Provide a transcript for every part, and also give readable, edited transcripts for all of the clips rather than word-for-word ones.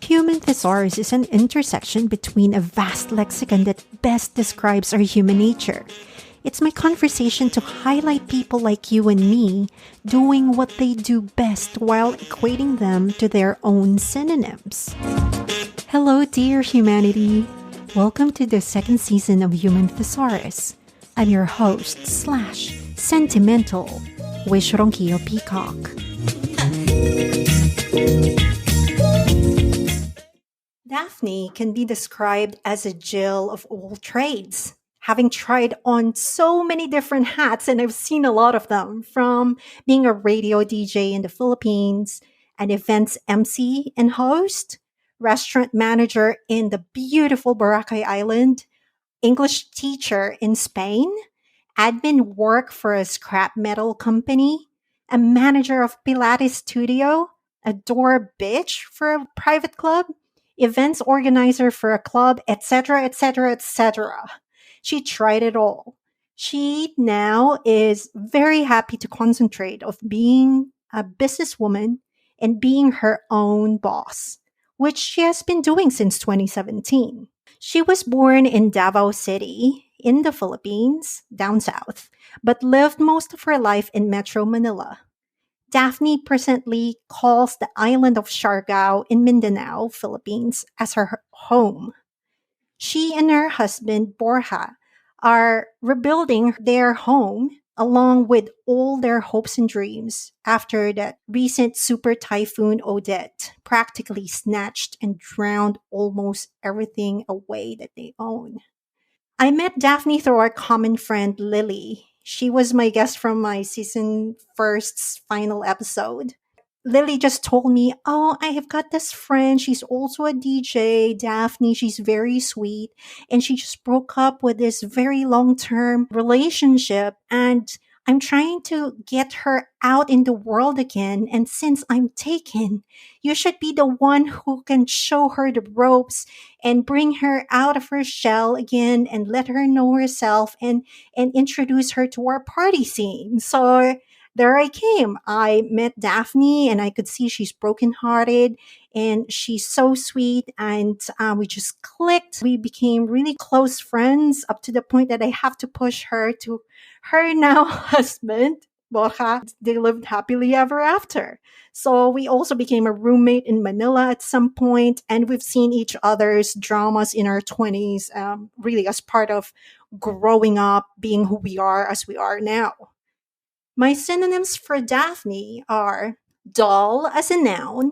Human Thesaurus is an intersection between a vast lexicon that best describes our human nature. It's my conversation to highlight people like you and me doing what they do best while equating them to their own synonyms. Hello, dear humanity. Welcome to the second season of Human Thesaurus. I'm your host / sentimental, Wishronkio Peacock. Daphne can be described as a Jill of all trades, having tried on so many different hats, and I've seen a lot of them, from being a radio DJ in the Philippines, an events MC and host, restaurant manager in the beautiful Boracay Island, English teacher in Spain, admin work for a scrap metal company, a manager of Pilates studio, a door bitch for a private club, events organizer for a club, etc., etc., etc. She tried it all. She now is very happy to concentrate of being a businesswoman and being her own boss, which she has been doing since 2017. She was born in Davao City, in the Philippines, down south, but lived most of her life in Metro Manila. Daphne presently calls the island of Siargao in Mindanao, Philippines, as her home. She and her husband, Borja, are rebuilding their home along with all their hopes and dreams after that recent super typhoon Odette practically snatched and drowned almost everything away that they own. I met Daphne through our common friend Lily. She was my guest from my season first's final episode. Lily just told me, "Oh, I have got this friend. She's also a DJ, Daphne. She's very sweet. And she just broke up with this very long term relationship. And I'm trying to get her out in the world again. And since I'm taken, you should be the one who can show her the ropes and bring her out of her shell again and let her know herself and introduce her to our party scene." So there I came. I met Daphne and I could see she's brokenhearted and she's so sweet. And we just clicked. We became really close friends up to the point that I have to push her to her now husband, Borja. They lived happily ever after. So we also became a roommate in Manila at some point, and we've seen each other's dramas in our 20s, really as part of growing up, being who we are as we are now. My synonyms for Daphne are dull as a noun,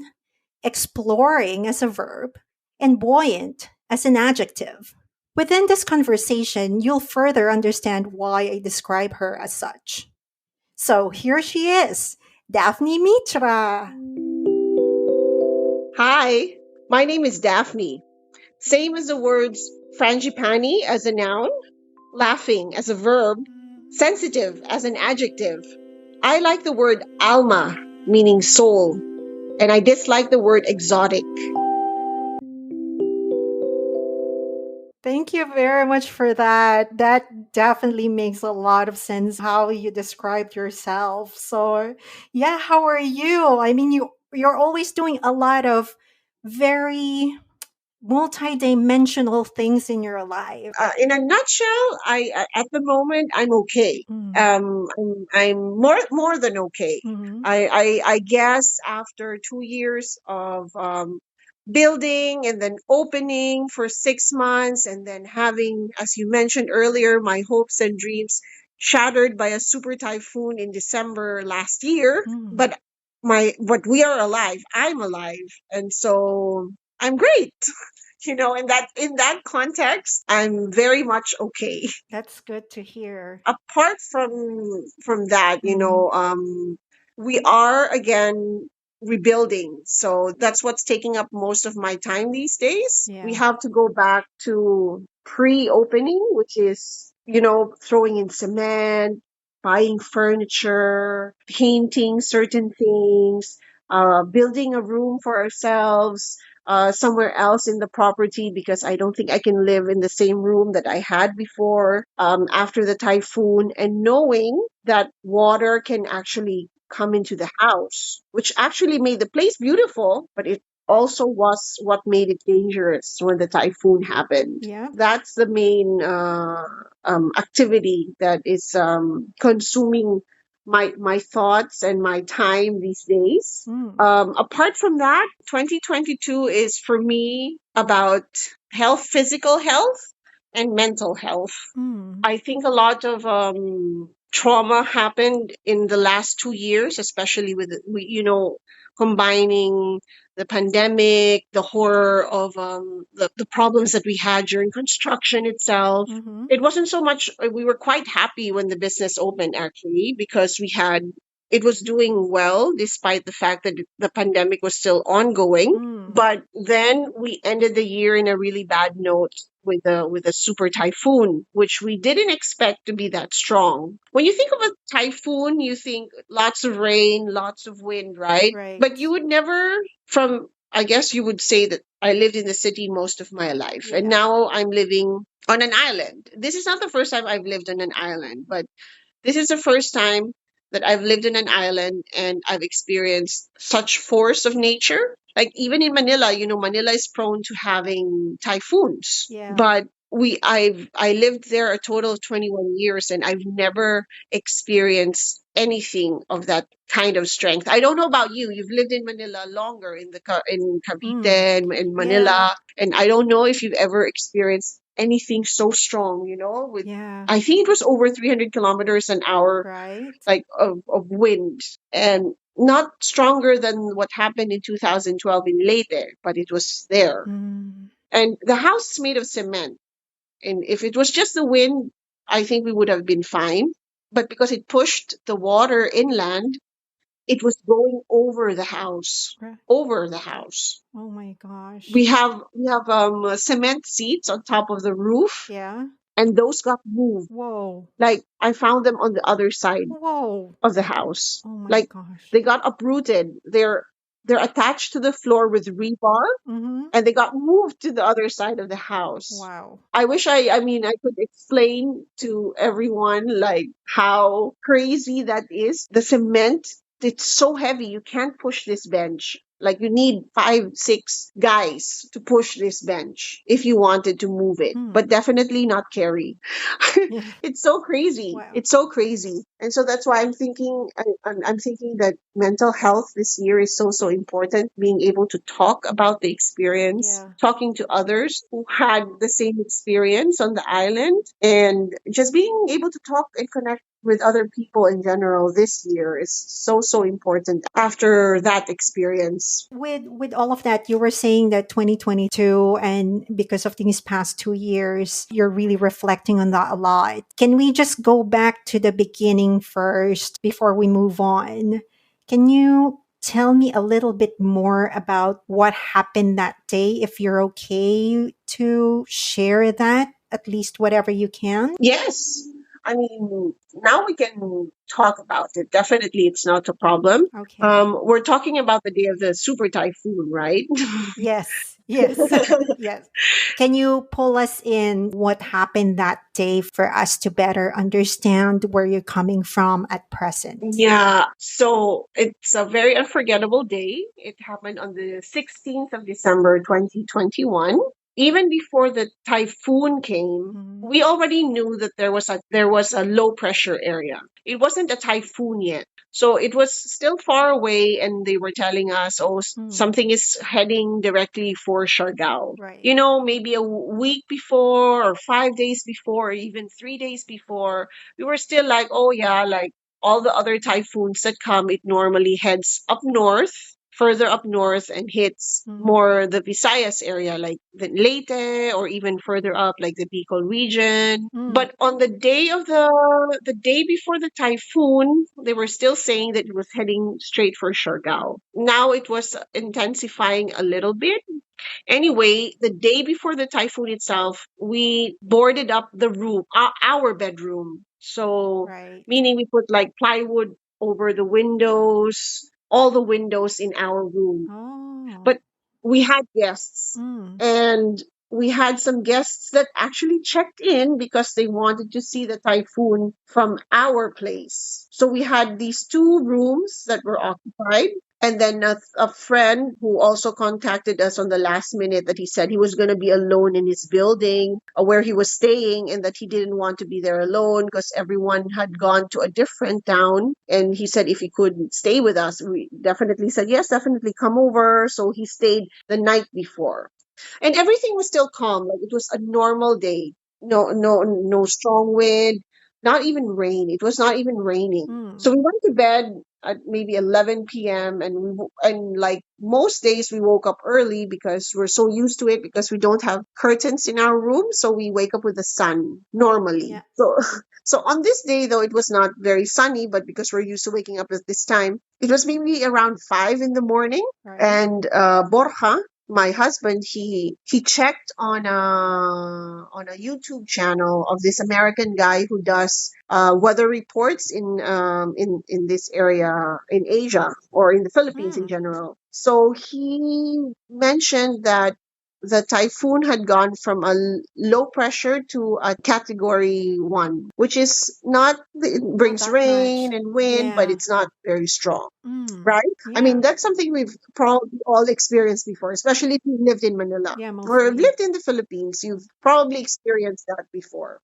exploring as a verb, and buoyant as an adjective. Within this conversation, you'll further understand why I describe her as such. So here she is, Daphne Mitra. Hi, my name is Daphne. Same as the words frangipani as a noun, laughing as a verb, sensitive as an adjective. I like the word alma, meaning soul, and I dislike the word exotic. Thank you very much for that. That definitely makes a lot of sense how you described yourself. So, yeah, how are you? I mean, you're always doing a lot of very multi-dimensional things in your life. In a nutshell, at the moment I'm okay. Mm. I'm more than okay. Mhm. I guess after 2 years of building and then opening for 6 months and then having, as you mentioned earlier, my hopes and dreams shattered by a super typhoon in December last year. Mm. But we are alive. I'm alive, and so I'm great. In that context, I'm very much okay. That's good to hear. Apart from that, Mhm. we are again rebuilding. So that's what's taking up most of my time these days. Yeah. We have to go back to pre-opening, which is, throwing in cement, buying furniture, painting certain things, building a room for ourselves, somewhere else in the property, because I don't think I can live in the same room that I had before after the typhoon, and knowing that water can actually come into the house, which actually made the place beautiful, but it also was what made it dangerous when the typhoon happened. Yeah. That's the main activity that is consuming my thoughts and my time these days. Mm. Apart from that, 2022 is for me about health, physical health, and mental health. Mm. I think a lot of trauma happened in the last 2 years, especially with combining the pandemic, the horror of the problems that we had during construction itself. Mm-hmm. It wasn't so much. We were quite happy when the business opened, actually, because it was doing well despite the fact that the pandemic was still ongoing. Mm. But then we ended the year in a really bad note with a super typhoon, which we didn't expect to be that strong. When you think of a typhoon, you think lots of rain, lots of wind, right? But you Right. would never from I guess you would say that I lived in the city most of my life, and Yeah. now I'm living on an island. This is not the first time I've lived on an island, but this is the first time that I've lived in an island and I've experienced such force of nature. Like even in Manila, Manila is prone to having typhoons. Yeah. But I lived there a total of 21 years and I've never experienced anything of that kind of strength. I don't know about you. You've lived in Manila longer in Cavite Mm. and in Yeah. Manila, and I don't know if you've ever experienced anything so strong, with Yeah. I think it was over 300 kilometers an hour, Right. like of wind, and not stronger than what happened in 2012 in Leyte, but it was there. Mm. And the house is made of cement. And if it was just the wind, I think we would have been fine. But because it pushed the water inland, it was going over the house, Right. over the house. Oh my gosh. We have cement seats on top of the roof, Yeah. and those got moved. Whoa. Like I found them on the other side Whoa. of the house. Oh my Like gosh. they got uprooted. They're attached to the floor with rebar, Mm-hmm. and they got moved to the other side of the house. Wow. I wish I could explain to everyone like how crazy that is. The cement, it's so heavy. You can't push this bench. Like you need 5, 6 guys to push this bench if you wanted to move it, Hmm. but definitely not carry. Yeah. It's so crazy. Wow. It's so crazy. And so that's why I'm thinking that mental health this year is so, so important. Being able to talk about the experience, Yeah. talking to others who had the same experience on the island, and just being able to talk and connect with other people in general this year is so, so important after that experience. With all of that, you were saying that 2022, and because of these past 2 years, you're really reflecting on that a lot. Can we just go back to the beginning first before we move on? Can you tell me a little bit more about what happened that day, if you're okay to share that, at least whatever you can? Yes. I mean, now we can talk about it. Definitely, it's not a problem. Okay. We're talking about the day of the super typhoon, right? Yes, yes, yes. Can you pull us in what happened that day for us to better understand where you're coming from at present? Yeah, so it's a very unforgettable day. It happened on the 16th of December 2021. Even before the typhoon came, Mm, we already knew that there was a low pressure area. It wasn't a typhoon yet. So it was still far away, and they were telling us, oh, mm, something is heading directly for Siargao. right. Maybe a week before, or 5 days before, or even 3 days before, we were still like, oh yeah, like all the other typhoons that come, it normally heads up north, further up north, and hits Mm, more the Visayas area, like the Leyte, or even further up, like the Bicol region. mm, But on the day before the typhoon, they were still saying that it was heading straight for Siargao. Now it was intensifying a little bit. Anyway, the day before the typhoon itself, we boarded up the room, our bedroom. So, right. meaning we put like plywood over the windows, all the windows in our room. Oh, But we had guests, mm, and we had some guests that actually checked in because they wanted to see the typhoon from our place. So we had these two rooms that were occupied. And then a friend who also contacted us on the last minute that he said he was going to be alone in his building where he was staying, and that he didn't want to be there alone because everyone had gone to a different town. And he said if he could stay with us, we definitely said, yes, definitely come over. So he stayed the night before. And everything was still calm. Like it was a normal day. No strong wind, not even rain. It was not even raining. Mm. So we went to bed at maybe 11 p.m. and and like most days we woke up early because we're so used to it because we don't have curtains in our room, so we wake up with the sun normally. Yeah. So so on this day though it was not very sunny, but because we're used to waking up at this time, it was maybe around 5 in the morning. Right. And Borja, my husband, he checked on a YouTube channel of this American guy who does weather reports in this area in Asia or in the Philippines in Mm. general. So he mentioned that the typhoon had gone from a low pressure to a category 1, which is not, it Not brings that much. rain and wind, but Yeah. it's not very strong. Mm. Right? I mean, Yeah. that's something we've probably all experienced before, especially if you've lived in Manila Yeah, or have mostly. lived in the Philippines. You've probably experienced that before.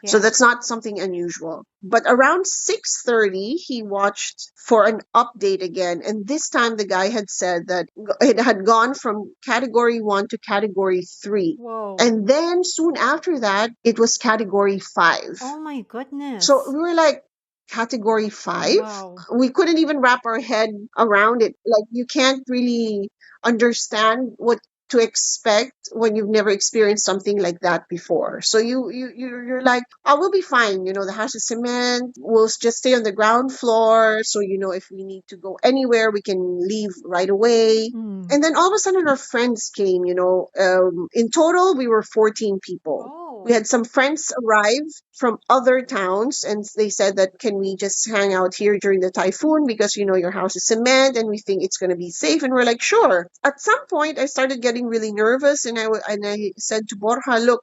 So Yeah. that's not something unusual. But around 6:30, he watched for an update again. And this time the guy had said that it had gone from category 1 to category 3. Whoa. And then soon after that, it was category 5. Oh my So goodness. we were like, category 5? Wow. We couldn't even wrap our head around it. Like, you can't really understand what to expect when you've never experienced something like that before. So you're like, oh, we'll be fine. The house is cement. We'll just stay on the ground floor. So, if we need to go anywhere, we can leave right away. Mm. And then all of a sudden, our friends came. In total, we were 14 people. We Oh. had some friends arrive from other towns, and they said that, can we just hang out here during the typhoon because your house is cement and we think it's going to be safe. And we're like, sure. At some point I started getting really nervous, and I said to Borja, look,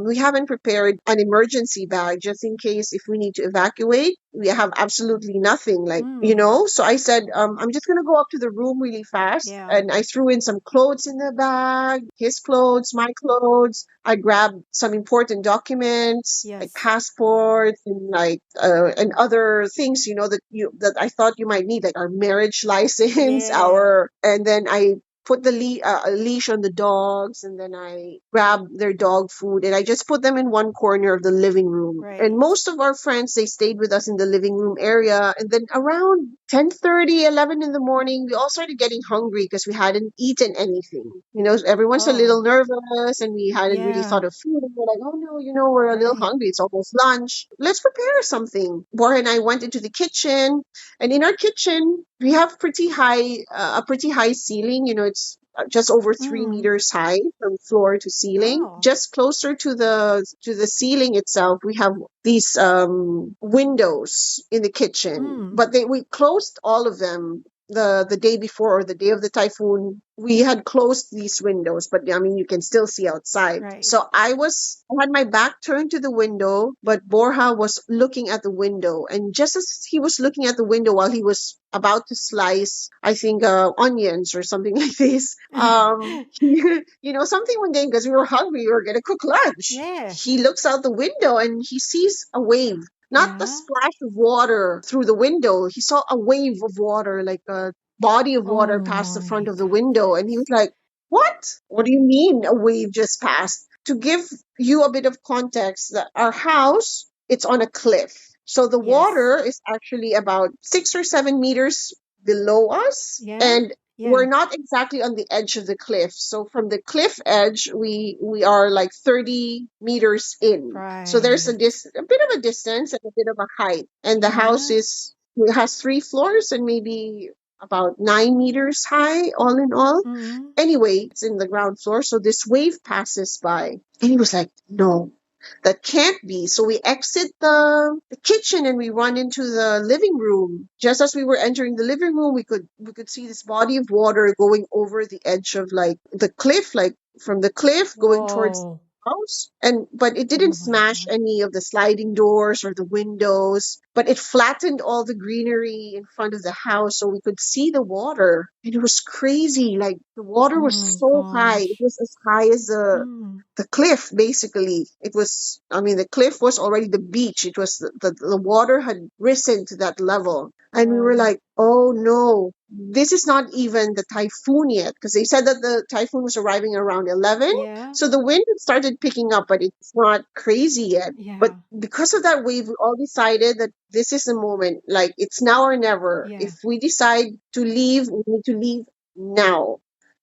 we haven't prepared an emergency bag just in case if we need to evacuate. We have absolutely nothing, like, Mm. so I said, I'm just going to go up to the room really fast, Yeah. and I threw in some clothes in the bag, his clothes, my clothes. I grabbed some important documents like Yes. passports and and other things, that I thought you might need, like our marriage license, Yeah. and then I put the a leash on the dogs, and then I grabbed their dog food, and I just put them in one corner of the living room. And Right. most of our friends, they stayed with us in the living room area. And then around 10:30, 11 in the morning, we all started getting hungry because we hadn't eaten anything. Everyone's a Oh. little nervous, and we hadn't really Yeah. thought of food. And we're like, oh no, we're a little Right. hungry. It's almost lunch. Let's prepare something. Bora and I went into the kitchen, and in our kitchen, we have a pretty high ceiling. It's just over three Mm. meters high from floor to ceiling. Oh. Just closer to the ceiling itself, we have these windows in the kitchen, Mm. but we closed all of them the day before, or the day of the typhoon. We had closed these windows, but I mean, you can still see outside. Right. So I had my back turned to the window, but Borja was looking at the window. And just as he was looking at the window while he was about to slice, I think, onions or something like this, something mundane, because we were hungry, we were going to cook lunch. Yeah. He looks out the window and he sees a wave. Not the Yeah. splash of water through the window. He saw a wave of water, like a body of water Oh past the front my of the window. And he goodness. was like, what? What do you mean a wave just passed? To give you a bit of context, our house, it's on a cliff. So the Yes. water is actually about 6 or 7 meters below us. Yeah. And we're Yeah. not exactly on the edge of the cliff. So from the cliff edge, we are like 30 meters in. So there's Right. a bit of a distance and a bit of a height. And the house Yeah. it has 3 floors and maybe about 9 meters high, all in all. Mm. Anyway, it's in the ground floor. So this wave passes by. And he was like, no, that can't be. So we exit the kitchen and we run into the living room. Just as we were entering the living room, we could see this body of water going over the edge of like the cliff, like from the cliff going towards Whoa. the house. But it didn't Oh my smash god. any of the sliding doors or the windows. but it flattened all the greenery in front of the house so we could see the water. And it was crazy. Like the water Oh was my so high. It gosh. was as high as Mm. the cliff, basically. It was, I mean, the cliff was already the beach. It was the water had risen to that level. And we were Oh, like, oh no, this is not even the typhoon yet. Because they said that the typhoon was arriving around 11. yeah. So the wind had started picking up, but it's not crazy yet. But Yeah. because of that wave, we all decided that this is the moment. Like it's now or never. Yeah. If we decide to leave, we need to leave now.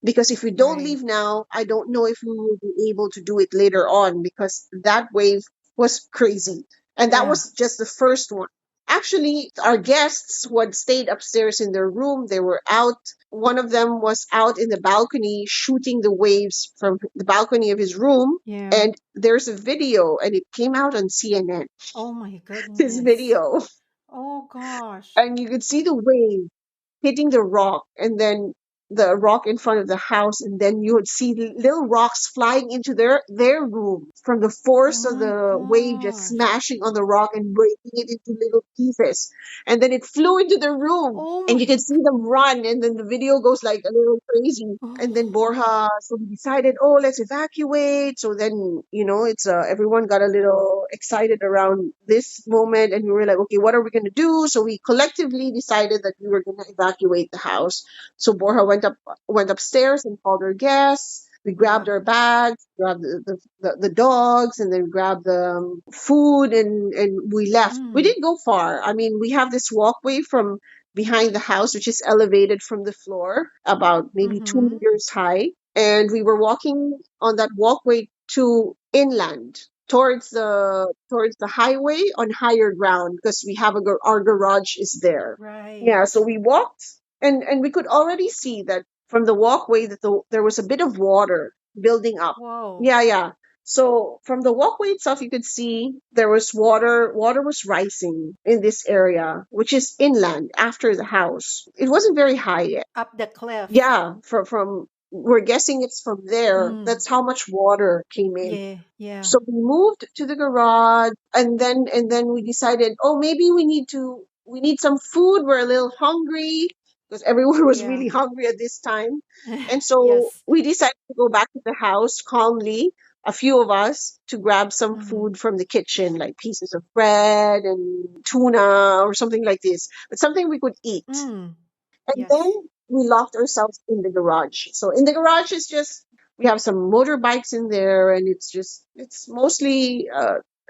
Because if we don't Right. leave now, I don't know if we will be able to do it later on because that wave was crazy. And that Yeah. was just the first one. Actually, our guests who had stayed upstairs in their room, they were out. One of them was out in the balcony shooting the waves from the balcony of his room. Yeah. And there's a video, and it came out on CNN, Oh my this goodness. video. Oh gosh. And you could see the wave hitting the rock and then the rock in front of the house, and then you would see little rocks flying into their room from the Oh force of my the wave just gosh. smashing on the rock and breaking it into little pieces. And then it flew into the room Oh and my. you can see them run, and then the video goes like a little crazy. And then Oh. Borja, so we decided, oh, let's evacuate. So then, it's everyone got a little excited around this moment, and we were like, okay, what are we going to do? So we collectively decided that we were going to evacuate the house. So Borja went upstairs and called her guests. We Yeah. grabbed our bags, grabbed the dogs, and then grabbed the food, and we left. We Mm. didn't go far. I mean, we have this walkway from behind the house, which is elevated from the floor about maybe two Mm-hmm. meters high. And we were walking on that walkway to inland towards the highway on higher ground because we have our garage is there. Yeah, Right. so we walked, and we could already see that from the walkway that there was a bit of water building up. Whoa. Yeah, yeah. So from the walkway itself, you could see there was water. Water was rising in this area, which is inland after the house. It wasn't very high yet. Up the cliff. Yeah, from we're guessing it's from there. Mm. That's how much water came in. Yeah. Yeah. So we moved to the garage, and then we decided, oh, maybe we need some food. We're a little hungry because everyone was Yeah. really hungry at this time. And so Yes. we decided to go back to the house calmly, a few of us, to grab some Mm. food from the kitchen, like pieces of bread and tuna or something like this, but something we could eat. Mm. And then Yes. we locked ourselves in the garage. So in the garage is just we have some motorbikes in there, and it's mostly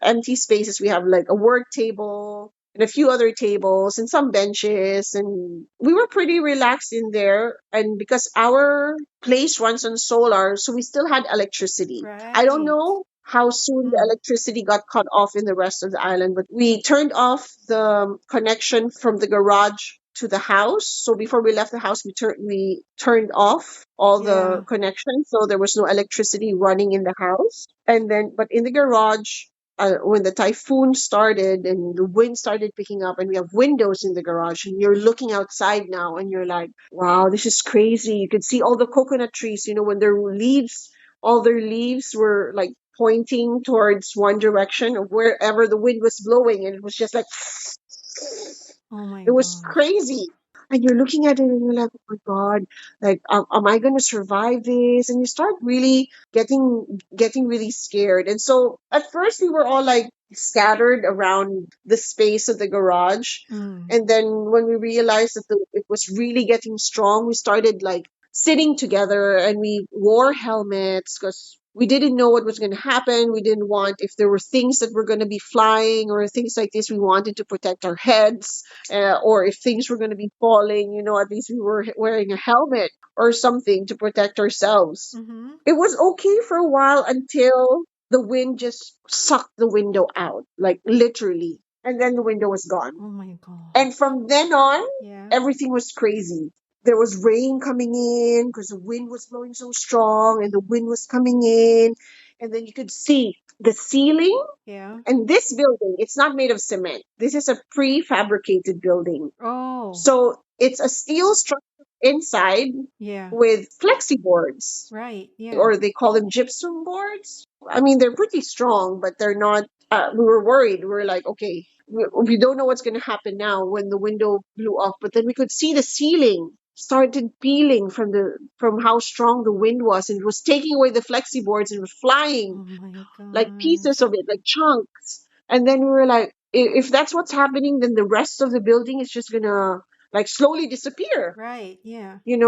empty spaces. We have like a work table and a few other tables and some benches, and we were pretty relaxed in there. And because our place runs on solar, so we still had electricity. I don't Right. know how soon the Mm. electricity got cut off in the rest of the island, but we turned off the connection from the garage to the house. So before we left the house, we turned off all the Yeah. connections, so there was no electricity running in the house. And then, but in the garage, when the typhoon started and the wind started picking up, and we have windows in the garage, and you're looking outside now, and you're like, wow, this is crazy. You could see all the coconut trees. When all their leaves were like pointing towards one direction of wherever the wind was blowing, and it was just like Oh my it was gosh. crazy. And you're looking at it and you're like, oh my God, like, am I going to survive this? And you start really getting really scared. And so at first we were all like scattered around the space of the garage. Mm. And then when we realized that it was really getting strong, we started like sitting together, and we wore helmets because we didn't know what was going to happen. We didn't want, if there were things that were going to be flying or things like this, we wanted to protect our heads, or if things were going to be falling, at least we were wearing a helmet or something to protect ourselves. Mm-hmm. It was okay for a while until the wind just sucked the window out, like literally. And then the window was gone. Oh my And gosh. from then on, Yeah. everything was crazy. There was rain coming in because the wind was blowing so strong, and the wind was coming in. And then you could see the ceiling. Yeah. And this building, it's not made of cement. This is a prefabricated building. Oh. So it's a steel structure inside Yeah. with flexi boards, Right. Yeah. or they call them gypsum boards. I mean, they're pretty strong, but they're not. We were worried. We were like, okay. we don't know what's going to happen now when the window blew off, but then we could see the ceiling started peeling from how strong the wind was, and it was taking away the flexi boards and was flying Oh my like pieces gosh. of it, like chunks. And then we were like, if that's what's happening, then the rest of the building is just gonna like slowly disappear. Right, yeah. You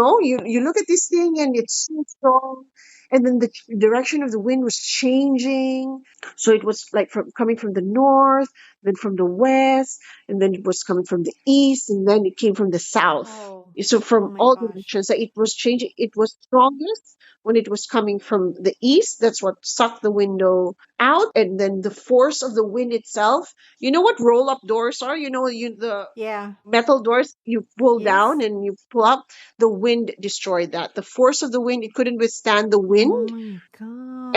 look at this thing and it's so strong, and then the direction of the wind was changing. So it was like from coming from the north, then from the west, and then it was coming from the east, and then it came from the south. Oh. So Oh from my all gosh. directions, it was changing. It was strongest when it was coming from the east. That's what sucked the window out, and then the force of the wind itself. You know what roll up doors are? The Yeah. metal doors you pull down Yes. and you pull up. The wind destroyed that. The force of the wind, it couldn't withstand the Oh wind, my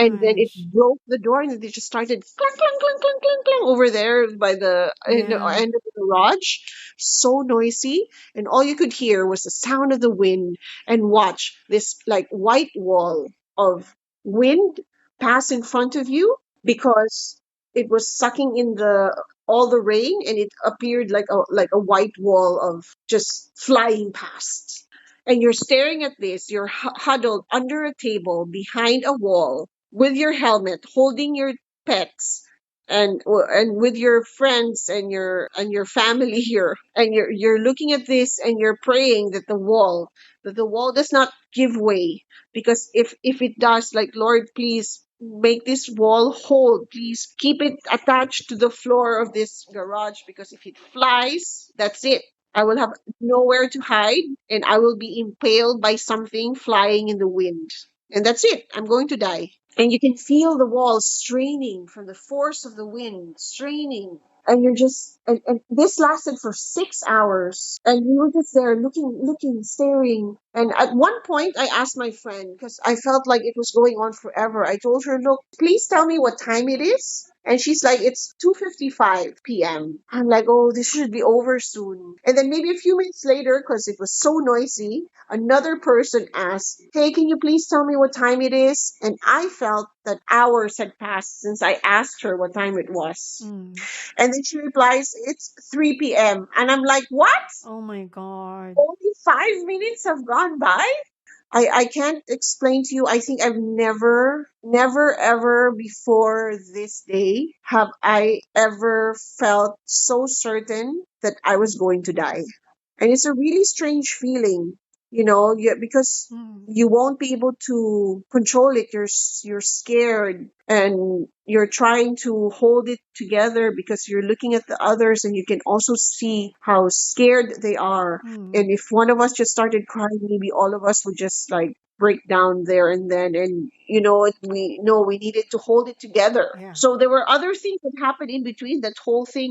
and then it gosh. broke the door, and they just started clunk clunk clunk clunk clunk clunk over there by the Yeah. end of the garage. So noisy, and all you could hear was the sound of the wind, and watch this like white wall of wind pass in front of you, because it was sucking in the all the rain, and it appeared like a white wall of just flying past. And you're staring at this, you're huddled under a table behind a wall with your helmet, holding your pets, and with your friends and your family here, and you're looking at this, and you're praying that the wall does not give way, because if it does, like, Lord, please make this wall hold, please keep it attached to the floor of this garage, because if it flies, that's it. I will have nowhere to hide, and I will be impaled by something flying in the wind. And that's it. I'm going to die. And you can feel the walls straining from the force of the wind, straining. And you're just, and this lasted for 6 hours. And we were just there looking, staring. And at one point, I asked my friend, because I felt like it was going on forever. I told her, look, please tell me what time it is. And she's like, it's 2:55 p.m. I'm like, oh, this should be over soon. And then maybe a few minutes later, because it was so noisy, another person asked, hey, can you please tell me what time it is? And I felt that hours had passed since I asked her what time it was. Mm. And then she replies, it's 3 p.m. And I'm like, what? Oh my god. Only 5 minutes have gone by? I can't explain to you. I think I've never, ever before this day have I ever felt so certain that I was going to die. And it's a really strange feeling, because Mm. you won't be able to control it. You're scared, and you're trying to hold it together because you're looking at the others, and you can also see how scared they are. Mm. And if one of us just started crying, maybe all of us would just like break down there and then. And we know we needed to hold it together. Yeah. So there were other things that happened in between that whole thing.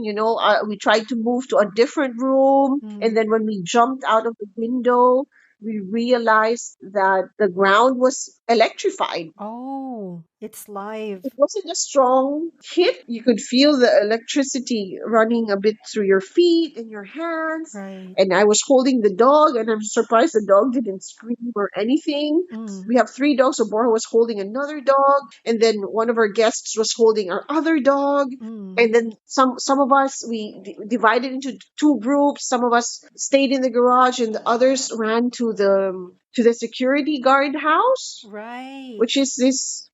We tried to move to a different room, and Mm. then when we jumped out of the window, we realized that the ground was electrified. Oh, it's It live. wasn't a strong hit. You could feel the electricity running a bit through your feet and your hands. Right. And I was holding the dog, and I'm surprised the dog didn't scream or anything. Mm. We have three dogs, so Borja was holding another dog, and then one of our guests was holding our other dog. Mm. And then some of us, we divided into two groups. Some of us stayed in the garage, and the others ran to the security guard house, which Right. is this.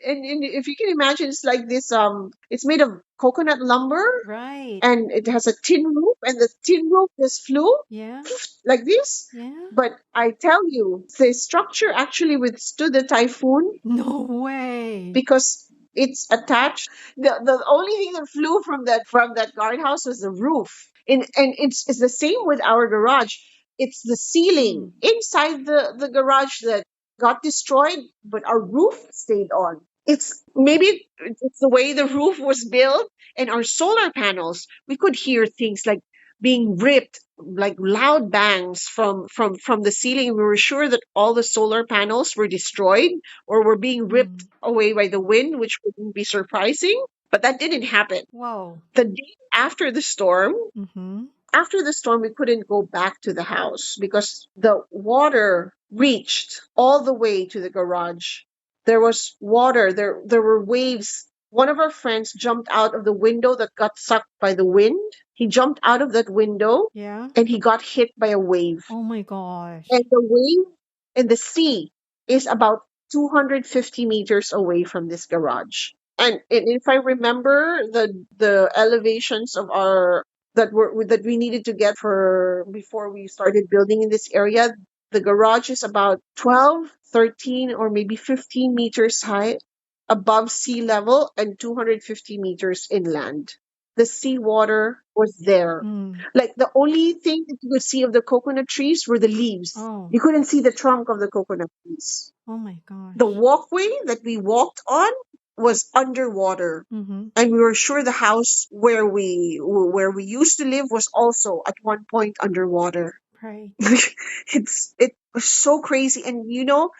And if you can imagine, it's like this. It's made of coconut lumber, Right. and it has a tin roof, and the tin roof just flew Yeah. like this. Yeah. But I tell you, the structure actually withstood the typhoon No way. because it's attached. The only thing that flew from that guardhouse was the roof. And it's the same with our garage. It's the ceiling Mm. inside the garage that got destroyed, but our roof stayed on. It's the way the roof was built, and our solar panels. We could hear things like being ripped, like loud bangs from the ceiling. We were sure that all the solar panels were destroyed or were being ripped Mm. away by the wind, which wouldn't be surprising. But that didn't happen. Whoa. The day after the storm, Mm-hmm. we couldn't go back to the house because the water reached all the way to the garage. There was water. There were waves one of our friends jumped out of the window that got sucked by the wind. He jumped out of that window Yeah. and he got hit by a wave. Oh my And gosh. the wave and the sea is about 250 meters away from this garage. And if I remember the elevations of our that we needed to get for before we started building in this area, the garage is about 12, 13, or maybe 15 meters high above sea level and 250 meters inland. The seawater was there. Mm. Like the only thing that you could see of the coconut trees were the leaves. Oh. You couldn't see the trunk of the coconut trees. Oh my The gosh. walkway that we walked on was underwater. Mm-hmm. And we were sure the house where we used to live was also at one point underwater. Right. It was so crazy. And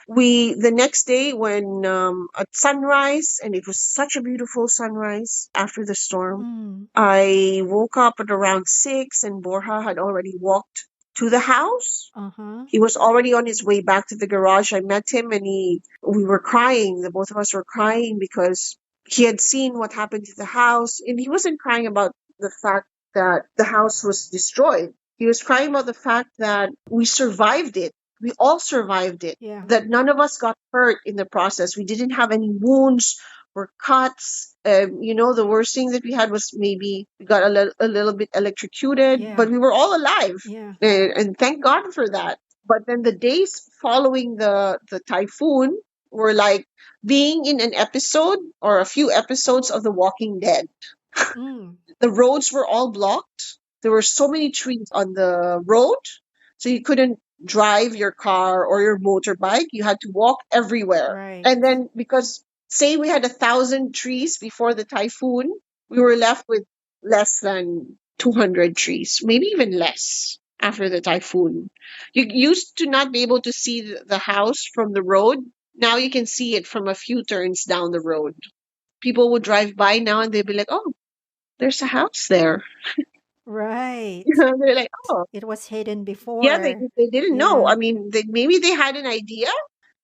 we the next day when at sunrise, and it was such a beautiful sunrise after the storm. Mm. I woke up at around 6 and Borja had already walked to the house. Uh-huh. He was already on his way back to the garage. I met him and we were crying. The both of us were crying because he had seen what happened to the house. And he wasn't crying about the fact that the house was destroyed. He was crying about the fact that we survived it. We all survived it. Yeah. That none of us got hurt in the process. We didn't have any wounds or cuts. The worst thing that we had was maybe we got a little bit electrocuted, Yeah. but we were all alive. Yeah. And thank God for that. But then the days following the typhoon were like being in an episode or a few episodes of The Walking Dead. Mm. The roads were all blocked. There were so many trees on the road, so you couldn't drive your car or your motorbike. You had to walk everywhere. Right. And then because say we had 1,000 trees before the typhoon, we were left with less than 200 trees, maybe even less after the typhoon. You used to not be able to see the house from the road. Now you can see it from a few turns down the road. People would drive by now and they'd be like, oh, there's a house there. Right. They're like, oh, It was hidden yeah, they before. they didn't know. Yeah. I mean, maybe they had an idea,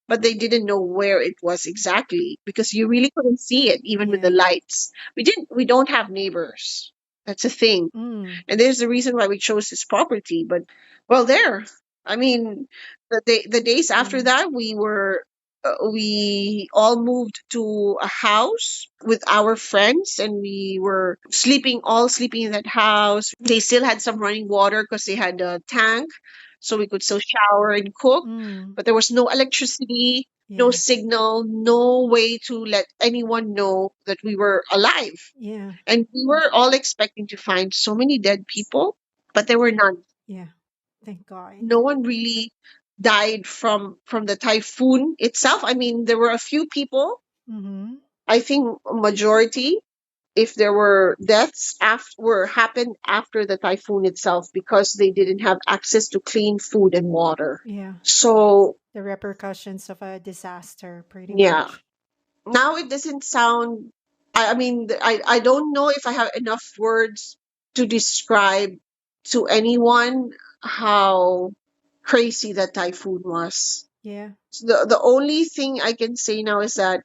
but they didn't know where it was exactly because you really couldn't see it even with the Yeah. lights. We don't have neighbors. That's a thing. Mm. And there's the reason why we chose this property. But well, there. I mean, the days after Yeah. that, we all moved to a house with our friends, and we were all sleeping in that house. They still had some running water because they had a tank, so we could still shower and cook. Mm. But there was no electricity, no Yeah. signal, no way to let anyone know that we were alive. Yeah. And we were all expecting to find so many dead people, but there were none. Yeah. Thank God. No one really died from the typhoon itself. I mean, there were a few people. Mm-hmm. I think a majority, if there were deaths were happened after the typhoon itself because they didn't have access to clean food and water. Yeah. So The repercussions of a disaster, pretty yeah, much. now it doesn't sound. I mean, I don't know if I have enough words to describe to anyone how crazy that typhoon was. Yeah. The only thing I can say now is that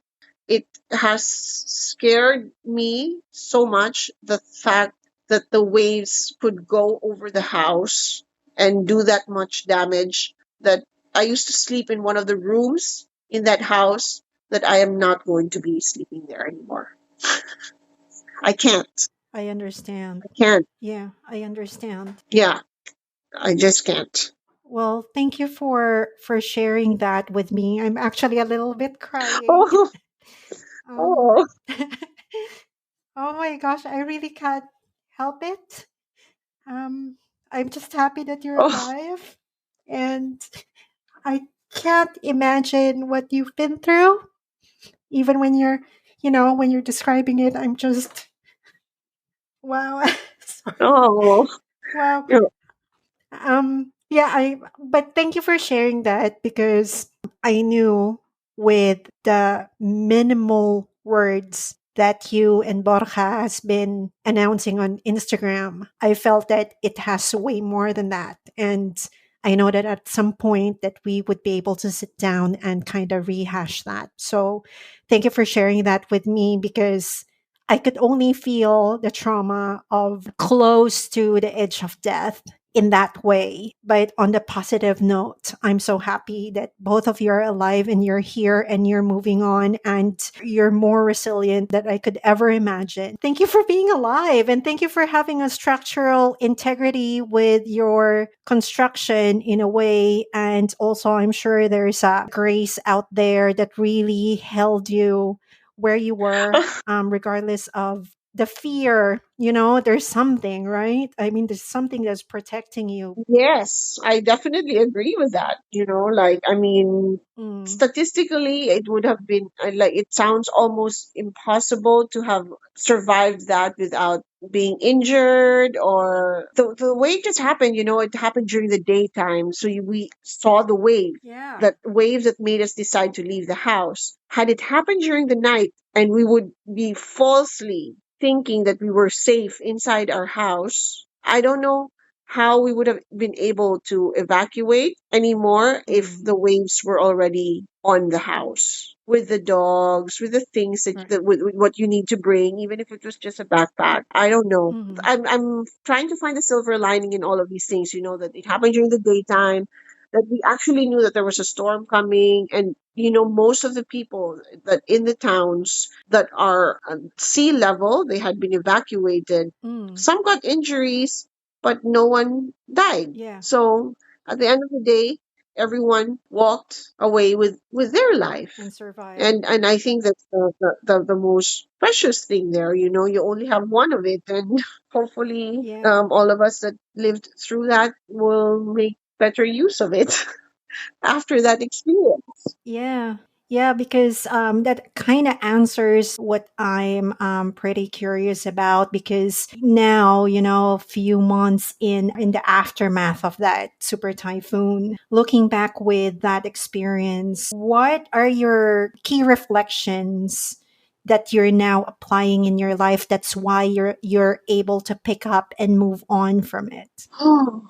it has scared me so much, the fact that the waves could go over the house and do that much damage, that I used to sleep in one of the rooms in that house, that I am not going to be sleeping there anymore. I can't. I understand. I can't. Yeah, I understand. Yeah, I just can't. Well, thank you for sharing that with me. I'm actually a little bit crying. Oh, Um, oh, oh my gosh, I really can't help it. Um, I'm just happy that you're oh, alive, and I can't imagine what you've been through. Even when when you're describing it, I'm just wow. Sorry. oh. Wow. Yeah. Yeah, but thank you for sharing that because I knew with the minimal words that you and Borja has been announcing on Instagram, I felt that it has way more than that. And I know that at some point that we would be able to sit down and kind of rehash that. So thank you for sharing that with me because I could only feel the trauma of close to the edge of death in that way. But on the positive note, I'm so happy that both of you are alive and you're here and you're moving on and you're more resilient than I could ever imagine. Thank you for being alive and thank you for having a structural integrity with your construction in a way. And also, I'm sure there's a grace out there that really held you where you were, regardless of the fear. There's something, right? I mean, there's something that's protecting you. Yes, I definitely agree with that. Like, I mean, Mm, statistically, it would have been like, it sounds almost impossible to have survived that without being injured, or the way it just happened. It happened during the daytime. So we saw the wave, yeah. that waves that made us decide to leave the house. Had it happened during the night, and we would be falsely thinking that we were safe inside our house, I don't know how we would have been able to evacuate anymore if Mm, the waves were already on the house with the dogs, with the things right. with what you need to bring, even if it was just a backpack. I don't know. Mm, I'm trying to find the silver lining in all of these things. That it happened during the daytime, that we actually knew that there was a storm coming, and most of the people that in the towns that are sea level, they had been evacuated. mm, Some got injuries, but no one died. yeah. So at the end of the day, everyone walked away with their life. And survive. And I think that's the most precious thing there. You only have one of it, and hopefully, Yeah. all of us that lived through that will make better use of it after that experience. Yeah. Yeah, because that kind of answers what I'm pretty curious about. Because now, a few months in the aftermath of that super typhoon, looking back with that experience, what are your key reflections that you're now applying in your life? That's why you're able to pick up and move on from it. Oh,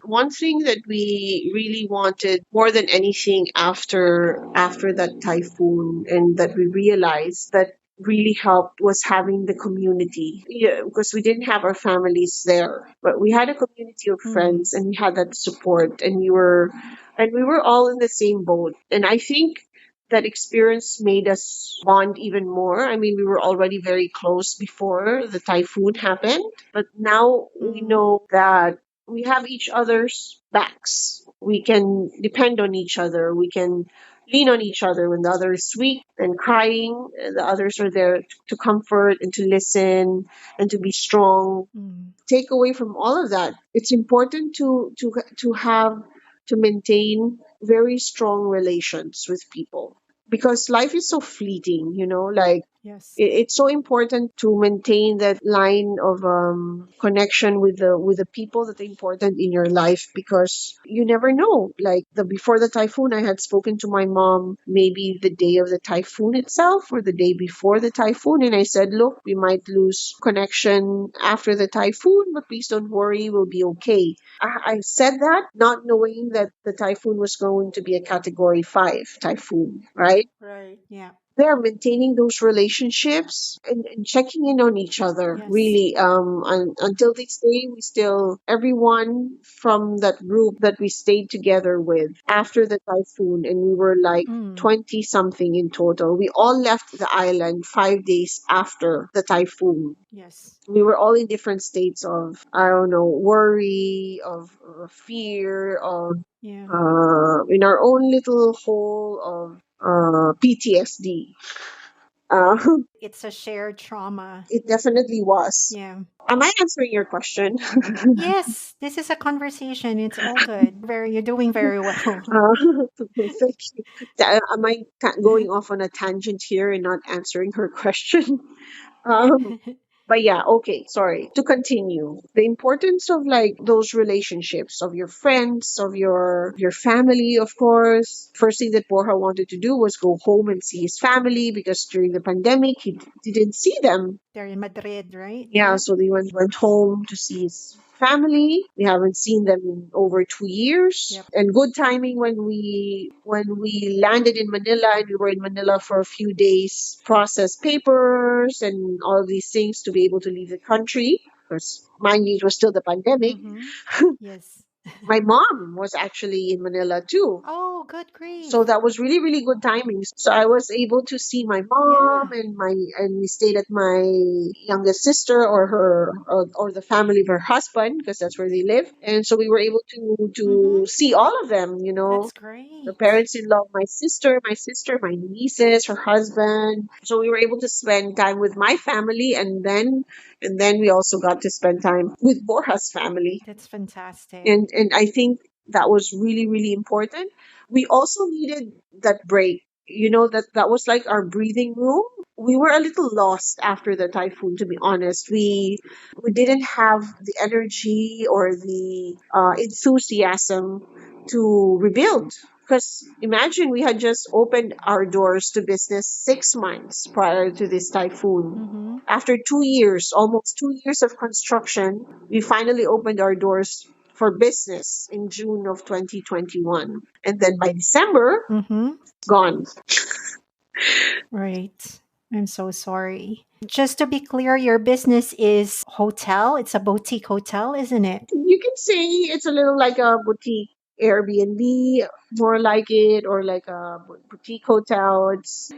one thing that we really wanted more than anything after that typhoon, and that we realized that really helped, was having the community. Yeah, because we didn't have our families there, but we had a community of Mm, friends, and we had that support, and we were all in the same boat. And I think that experience made us bond even more. I mean, we were already very close before the typhoon happened, but now we mm, know that we have each other's backs. We can depend on each other. We can lean on each other when the other is weak and crying. The others are there to comfort and to listen and to be strong. mm, Take away from all of that, it's important to maintain very strong relations with people, because life is so fleeting. Like, yes. it's so important to maintain that line of connection with the people that are important in your life, because you never know. Like, the before the typhoon, I had spoken to my mom maybe the day of the typhoon itself, or the day before the typhoon, and I said, look, we might lose connection after the typhoon, but please don't worry, we'll be okay. I said that not knowing that the typhoon was going to be a category 5 typhoon, right? Right. Yeah. They're maintaining those relationships, and checking in on each other, Yes. really. Until this day, we still, everyone from that group that we stayed together with after the typhoon, and we were like Mm, 20 something in total. We all left the island 5 days after the typhoon. yes. We were all in different states of, I don't know, worry, of fear, of Yeah. in our own little hole of PTSD. Uh, It's a shared trauma. it definitely was. Yeah. Am I answering your question? Yes, this is a conversation. It's all good. You're doing very well. Thank you. Am I going off on a tangent here and not answering her question? Um, But yeah, okay, sorry. To continue, the importance of like those relationships of your friends, of your family, of course. First thing that Borja wanted to do was go home and see his family, because during the pandemic he didn't see them. They're in Madrid, right? Yeah, Yeah. so they went home to see his family. We haven't seen them in over 2 years. Yep. And good timing when we landed in Manila, and we were in Manila for a few days, process papers and all of these things to be able to leave the country. Because mind you, it was still the pandemic. Mm-hmm. Yes. My mom was actually in Manila too. Oh, good So grief. that was really, really good timing. So I was able to see my mom, Yeah. and we stayed at my youngest sister or the family of her husband, because that's where they live. And so we were able to Mm-hmm. see all of them, That's the great. parents-in-law of my sister, my nieces, her husband. So we were able to spend time with my family, and then we also got to spend time with Borja's family. That's fantastic. And I think that was really, really important. We also needed that break. That was like our breathing room. We were a little lost after the typhoon, to be honest. We didn't have the energy or the enthusiasm to rebuild. Because imagine, we had just opened our doors to business 6 months prior to this typhoon. Mm-hmm. After 2 years, almost 2 years of construction, we finally opened our doors for business in June of 2021. And then by December, Mm-hmm. gone. Right. I'm so sorry. Just to be clear, your business is hotel. It's a boutique hotel, isn't it? You can say it's a little like a boutique Airbnb, more like it, or like a boutique hotel.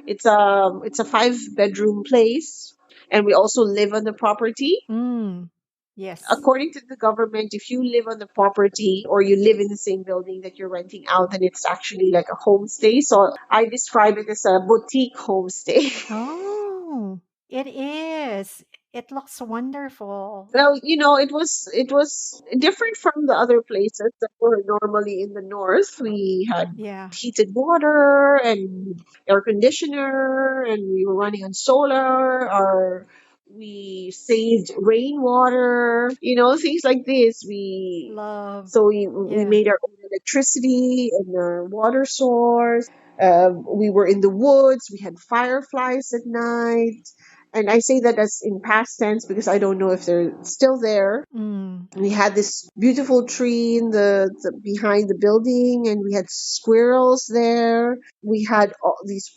It's a 5 bedroom place, and we also live on the property. Mm. Yes. According to the government, if you live on the property or you live in the same building that you're renting out, then it's actually like a homestay. So I describe it as a boutique homestay. Oh, it is. It looks wonderful. Well, it was different from the other places that were normally in the north. We had Yeah. heated water and air conditioner, and we were running on solar. Or we saved rainwater, things like this. We Love. so we Yeah. made our own electricity and our water source. We were in the woods. We had fireflies at night. And I say that as in past tense because I don't know if they're still there. Mm. We had this beautiful tree in the behind the building, and we had squirrels there. We had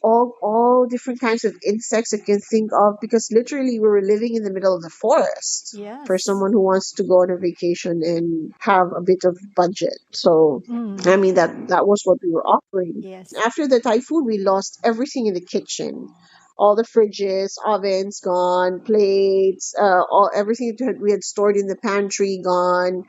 all different kinds of insects you can think of, because literally we were living in the middle of the forest for Yes. someone who wants to go on a vacation and have a bit of budget. So Mm. I mean, that was what we were offering. Yes. After the typhoon, we lost everything in the kitchen. All the fridges, ovens gone, plates, all everything that we had stored in the pantry gone.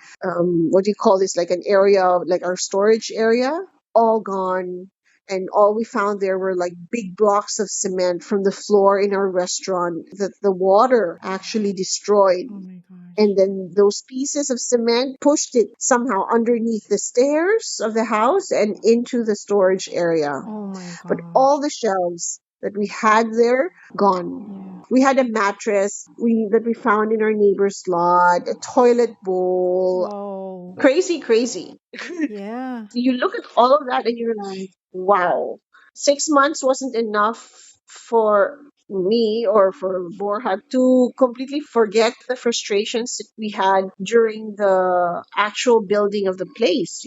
What do you call this? Like an area, like our storage area, all gone. And all we found there were like big blocks of cement from the floor in our restaurant that the water actually destroyed. Oh my gosh. And then those pieces of cement pushed it somehow underneath the stairs of the house and into the storage area. Oh my But all gosh. the shelves that we had there, gone. Yeah. We had a mattress that we found in our neighbor's lot, a toilet bowl. Whoa. Crazy, crazy. Yeah. You look at all of that and you're like, wow, 6 months wasn't enough for me or for Borja to completely forget the frustrations that we had during the actual building of the place.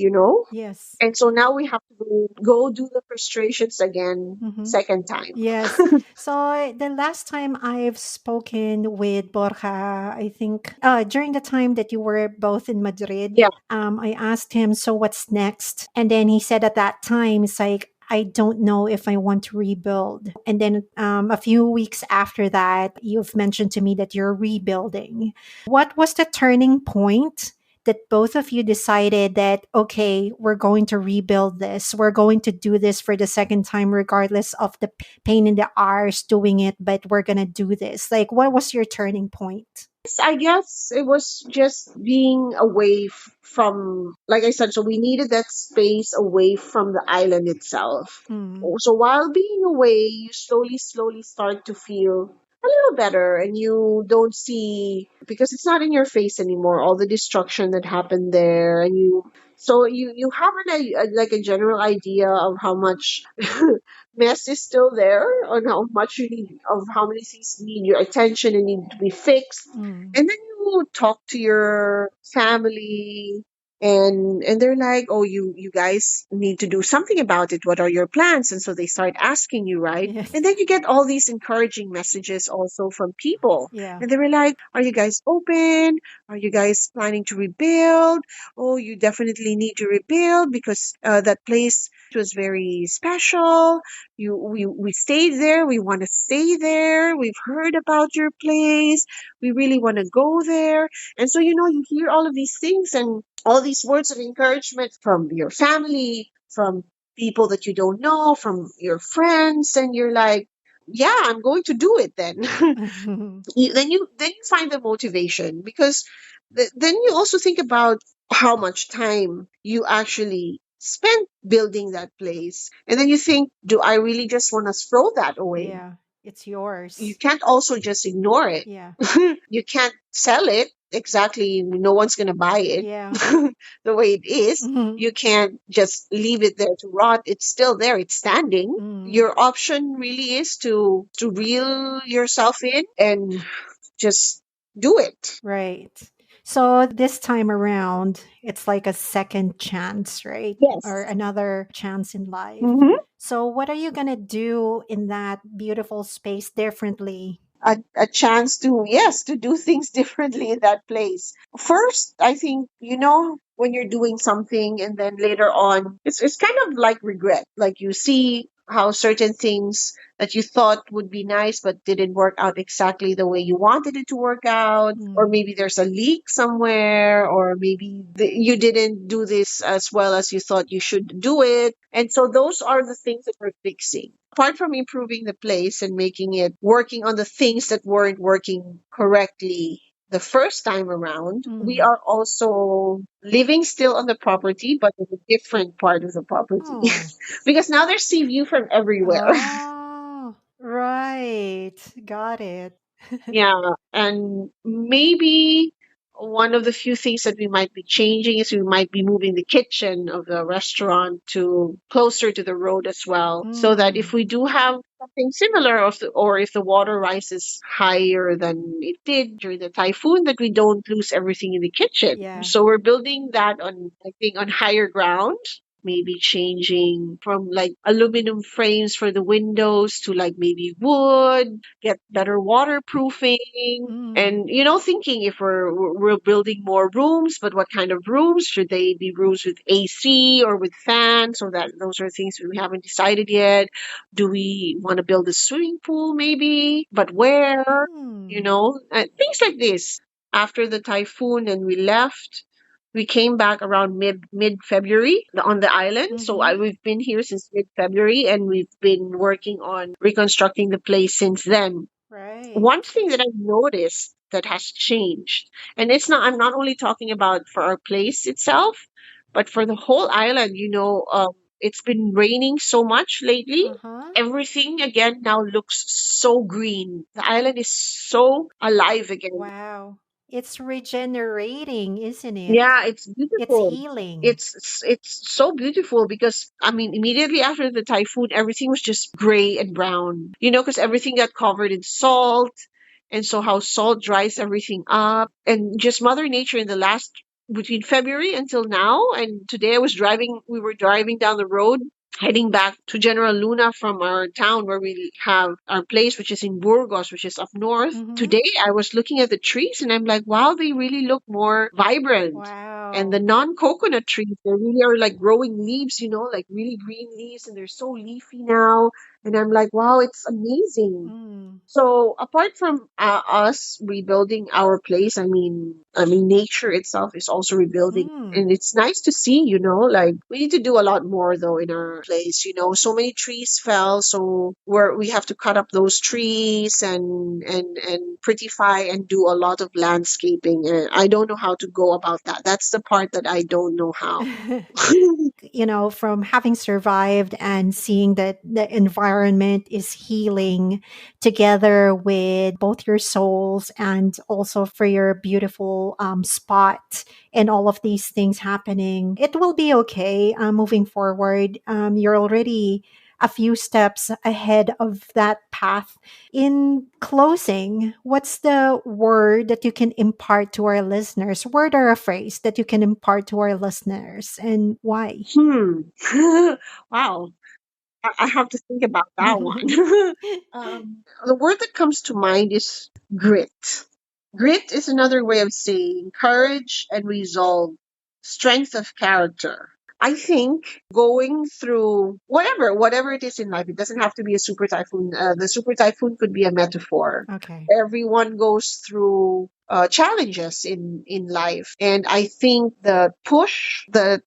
Yes. And so now we have to go do the frustrations again, Mm-hmm. second time. Yes. So the last time I've spoken with Borja, I think during the time that you were both in Madrid, Yeah. I asked him, so what's next? And then he said at that time, it's like, I don't know if I want to rebuild. And then a few weeks after that, you've mentioned to me that you're rebuilding. What was the turning point that both of you decided that, okay, we're going to rebuild this? We're going to do this for the second time, regardless of the pain in the arse doing it, but we're going to do this. Like, what was your turning point? I guess it was just being away from, like I said, so we needed that space away from the island itself. Mm, So while being away, you slowly, slowly start to feel a little better, and you don't see, because it's not in your face anymore, all the destruction that happened there. So you have like a general idea of how much mess is still there, on how much of how many things need your attention and need to be fixed. mm, And then you you talk to your family, and they're like, oh, you guys need to do something about it. What are your plans? And so they start asking you, right? Yes. And then you get all these encouraging messages also from people. Yeah. And they were like, are you guys open? Are you guys planning to rebuild? Oh, you definitely need to rebuild because that place was very special. We stayed there. We want to stay there. We've heard about your place. We really want to go there. And so, you hear all of these things and all these words of encouragement from your family, from people that you don't know, from your friends, and you're like, yeah, I'm going to do it then. Then you find the motivation because then you also think about how much time you actually spent building that place, and then you think, do I really just want to throw that away? Yeah. It's You yours. can't also just ignore it. Yeah. You can't sell it. Exactly, no one's going to buy it Yeah. the way it is. Mhm. You can't just leave it there to rot. It's still there, it's standing. Mm. Your option really is to reel yourself in and just do it. Right. So this time around, it's like a second chance, right? Or Yes. another chance in life. Hmm. So, what are you going to do in that beautiful space differently? A chance to, yes, to do things differently in that place. First, I think, when you're doing something and then later on, it's kind of like regret. Like you see how certain things that you thought would be nice but didn't work out exactly the way you wanted it to work out, or Mm. maybe there's a leak somewhere, or maybe you didn't do this as well as you thought you should do it. And so those are the things that we're fixing. Apart from improving the place and making it working on the things that weren't working correctly the first time around, we Mm. are also living still on the property, but in a different part of the property. Oh. Because now there's sea view from everywhere. Oh, right. Got it. Yeah, and maybe one of the few things that we might be changing is we might be moving the kitchen of the restaurant to closer to the road as well, so that if Mm. we do have something similar, or if the water rises higher than it did during the typhoon, that we don't lose everything in the kitchen. Yeah. So we're building that on, I think, on higher ground. Maybe changing from like aluminum frames for the windows to like maybe wood, get better waterproofing, Mm. and thinking if we're building more rooms, but what kind of rooms? Should they be rooms with AC or with fans? So that those are things we haven't decided yet. Do we want to build a swimming pool maybe, but where? Mm. Things like this. After the typhoon and we left, we came back around mid February on the island. So Mm-hmm. we've been here since mid February, and we've been working on reconstructing the place since then. Right. One thing that I've noticed that has changed, and I'm not only talking about for our place itself, but for the whole island. It's been raining so much lately. Uh-huh. Everything again now looks so green. The island is so alive again. Wow. It's regenerating, isn't it? Yeah, it's It's beautiful. healing. It's so beautiful because I mean immediately after the typhoon everything was just gray and brown. Because everything got covered in salt, and so how salt dries everything up, and just mother nature in the last between February until now. And today we were driving down the road heading back to General Luna from our town where we have our place, which is in Burgos, which is up north. Mm-hmm. Today, I was looking at the trees and I'm like, wow, they really look more vibrant. And the Wow. non-coconut trees, they really are like growing leaves, like really green leaves, and they're so leafy now. And I'm like, wow, it's amazing. Mm. So apart from us rebuilding our place, I mean, nature itself is also rebuilding, Mm. and it's nice to see. Like we need to do a lot more though in our place. So many trees fell, so we have to cut up those trees and prettify and do a lot of landscaping. And I don't know how to go about that. That's the part that I don't know how. From having survived and seeing that the environment is healing together with both your souls and also for your beautiful spot and all of these things happening, it will be okay moving forward. You're already a few steps ahead of that path. In closing, what's the word that you can impart to our listeners? Word or a phrase that you can impart to our listeners, and why? Hmm. Wow. I have to think about that one. The word that comes to mind is grit. Grit is another way of saying courage and resolve, strength of character. I think going through whatever it is in life, it doesn't have to be a super typhoon. The super typhoon could be a metaphor. Okay. Everyone goes through challenges in life, and I think the push that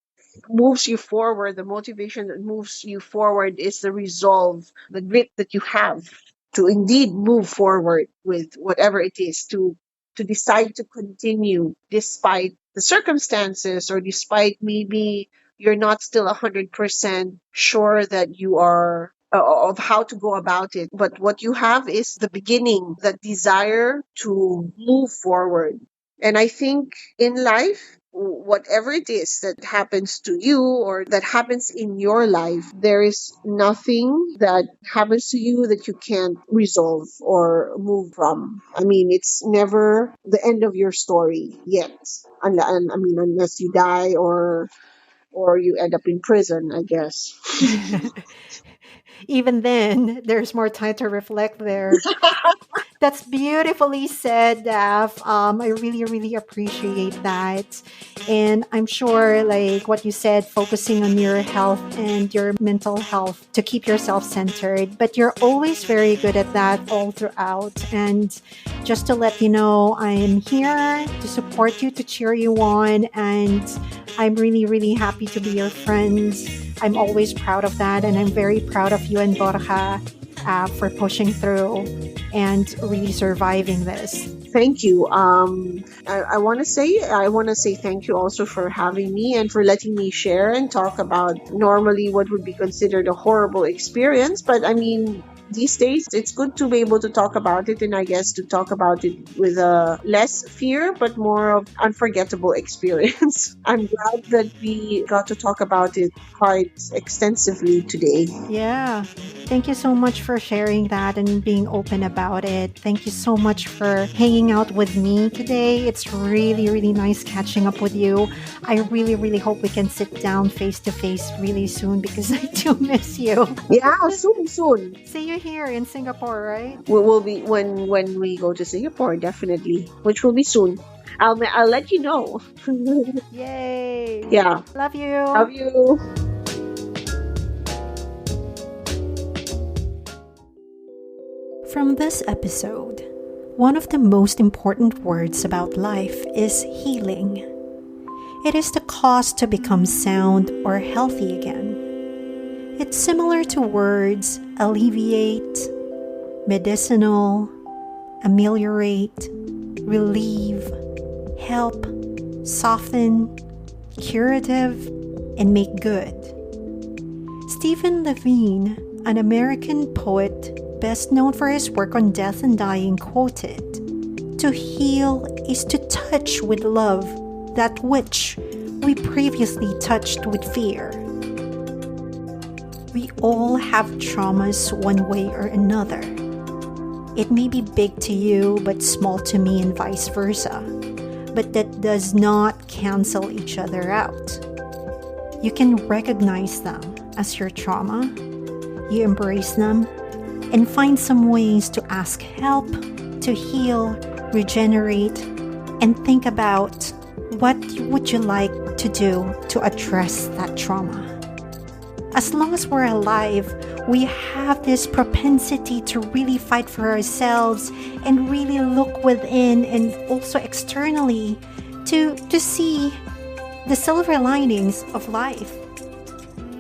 moves you forward, the motivation that moves you forward is the resolve, the grit that you have to indeed move forward with whatever it is, to decide to continue despite the circumstances, or despite maybe you're not still 100% sure that you are of how to go about it. But what you have is the beginning, that desire to move forward. And I think in life, whatever it is that happens to you or that happens in your life, there is nothing that happens to you that you can't resolve or move from. I mean, it's never the end of your story yet. I mean, unless you die or you end up in prison, I guess. Even then, there's more time to reflect there. That's beautifully said, Daph. I really, really appreciate that. And I'm sure, like what you said, focusing on your health and your mental health to keep yourself centered. But you're always very good at that all throughout. And just to let you know, I'm here to support you, to cheer you on. And I'm really, really happy to be your friend. I'm always proud of that. And I'm very proud of you and Borja for pushing through and really surviving this. Thank you. I want to say thank you also for having me and for letting me share and talk about normally what would be considered a horrible experience. But I mean, these days it's good to be able to talk about it, and I guess to talk about it with a less fear but more of unforgettable experience. I'm glad that we got to talk about it quite extensively today. Yeah. Thank you so much for sharing that and being open about it. Thank you so much for hanging out with me today. It's really, really nice catching up with you. I really, really hope we can sit down face to face really soon because I do miss you. Yeah, soon, soon. See you here in Singapore, right? Will be when we go to Singapore, definitely, which will be soon. I'll let you know. Yay. Yeah. Love you. Love you. From this episode, one of the most important words about life is healing. It is the cost to become sound or healthy again. It's similar to words alleviate, medicinal, ameliorate, relieve, help, soften, curative, and make good. Stephen Levine, an American poet best known for his work on death and dying, quoted, "To heal is to touch with love that which we previously touched with fear." We all have traumas one way or another. It may be big to you but small to me and vice versa, but that does not cancel each other out. You can recognize them as your trauma, you embrace them, and find some ways to ask help, to heal, regenerate, and think about what would you like to do to address that trauma. As long as we're alive, we have this propensity to really fight for ourselves and really look within and also externally to see the silver linings of life.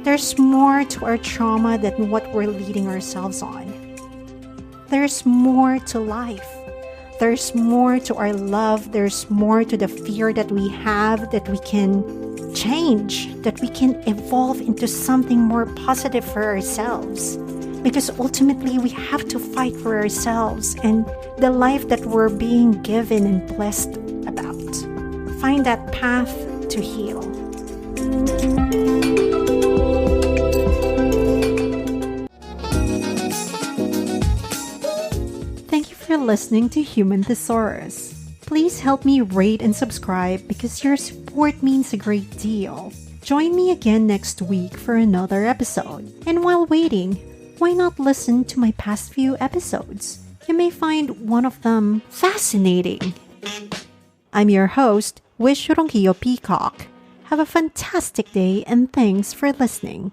There's more to our trauma than what we're leading ourselves on. There's more to life. There's more to our love. There's more to the fear that we have that we can change, that we can evolve into something more positive for ourselves. Because ultimately, we have to fight for ourselves and the life that we're being given and blessed about. Find that path to heal. for listening to Human Thesaurus. Please help me rate and subscribe because your support means a great deal. Join me again next week for another episode. And while waiting, why not listen to my past few episodes? You may find one of them fascinating. I'm your host, Wish Ronquillo Peacock. Have a fantastic day and thanks for listening.